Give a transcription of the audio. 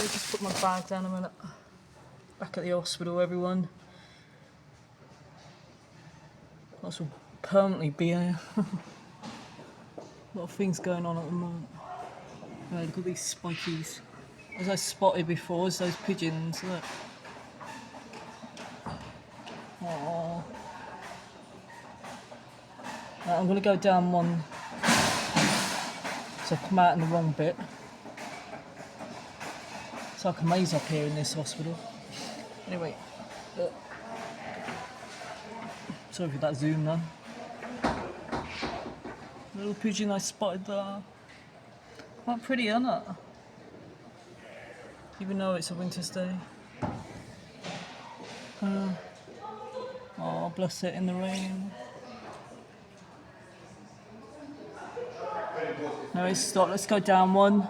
just put my bag down a minute. Back at the hospital, everyone. That's will permanently be here. A lot of things going on at the moment. Oh, look at these spikies. As I spotted before, is those pigeons. Look. Oh. Right, I'm going to go down one. So I've come out in the wrong bit. It's like a maze up here in this hospital. Anyway. Sorry for that zoom though. Little pigeon I spotted there. Quite pretty, isn't it? Even though it's a winter's day. Oh, bless it, in the rain. No, stop. Let's go down one.